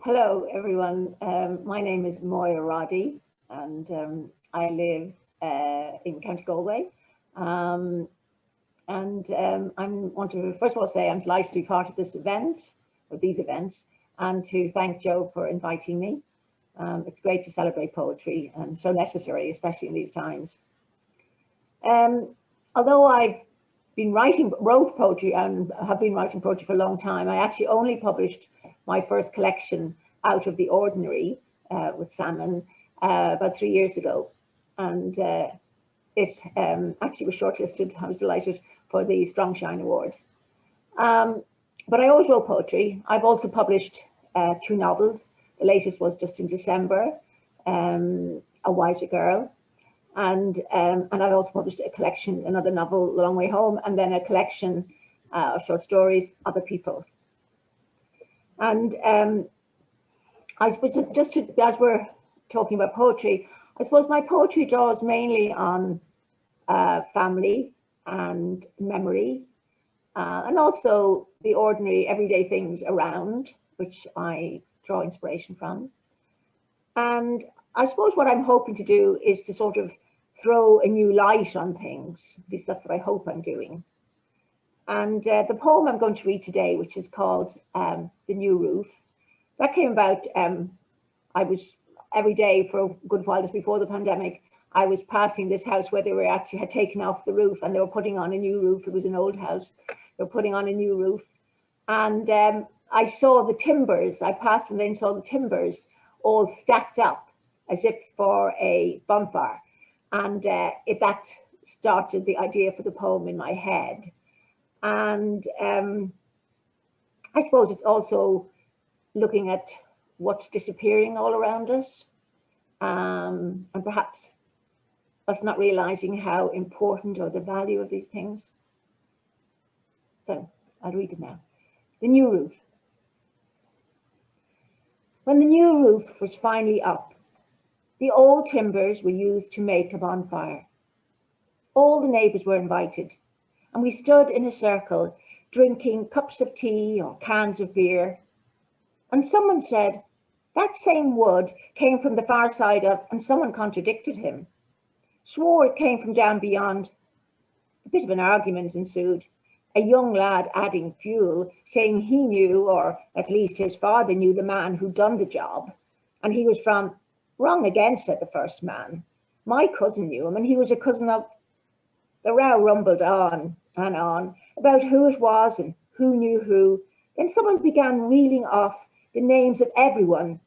Hello, everyone. My name is Moya Roddy, and I live in County Galway. I want to first of all say I'm delighted to be part of this event, or these events, and to thank Joe for inviting me. It's great to celebrate poetry and so necessary, especially in these times. Although I've wrote poetry and have been writing poetry for a long time, I actually only published my first collection, Out of the Ordinary, with Salmon, about 3 years ago. And it actually was shortlisted. I was delighted for the Strong Shine Award. But I always wrote poetry. I've also published 2 novels. The latest was just in December, A Wiser Girl. And I've also published a collection, another novel, The Long Way Home, and then a collection of short stories, Other People. And I suppose as we're talking about poetry, I suppose my poetry draws mainly on family and memory, and also the ordinary everyday things around, which I draw inspiration from. And I suppose what I'm hoping to do is to sort of throw a new light on things. At least that's what I hope I'm doing. And the poem I'm going to read today, which is called The New Roof, that came about, I was every day for a good while just before the pandemic, I was passing this house where they were actually had taken off the roof and they were putting on a new roof. It was an old house. They were putting on a new roof. And I saw the timbers. I passed and then saw the timbers all stacked up as if for a bonfire. And that started the idea for the poem in my head. And I suppose it's also looking at what's disappearing all around us, and perhaps us not realizing how important or the value of these things. So I'll read it now. The New Roof. When the new roof was finally up, the old timbers were used to make a bonfire. All the neighbours were invited, and we stood in a circle, drinking cups of tea or cans of beer. And someone said, that same wood came from the far side of, and someone contradicted him, swore it came from down beyond. A bit of an argument ensued, a young lad adding fuel, saying he knew, or at least his father knew, the man who'd done the job. And he was from, wrong again, said the first man. My cousin knew him, and he was a cousin of. The row rumbled on and on about who it was and who knew who. Then someone began reeling off the names of everyone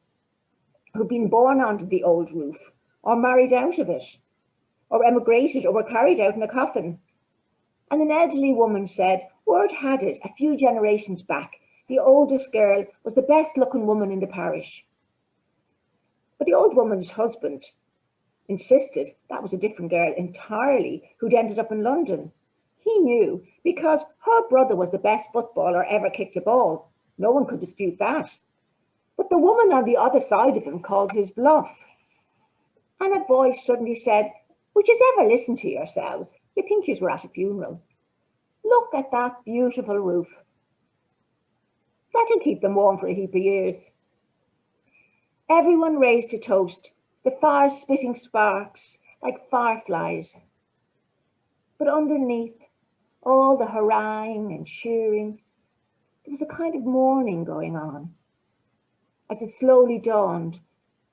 who'd been born onto the old roof, or married out of it, or emigrated, or were carried out in a coffin. And an elderly woman said, word had it, a few generations back, the oldest girl was the best looking woman in the parish. But the old woman's husband insisted that was a different girl entirely who'd ended up in London. He knew because her brother was the best footballer ever kicked a ball. No one could dispute that. But the woman on the other side of him called his bluff. And a voice suddenly said, would you ever listen to yourselves? You think you were at a funeral. Look at that beautiful roof. That'll keep them warm for a heap of years. Everyone raised a toast, the fire spitting sparks like fireflies. But underneath all the hurrahing and cheering, there was a kind of mourning going on. As it slowly dawned,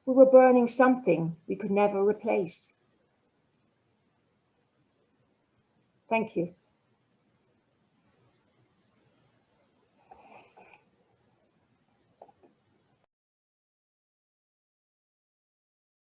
we were burning something we could never replace. Thank you.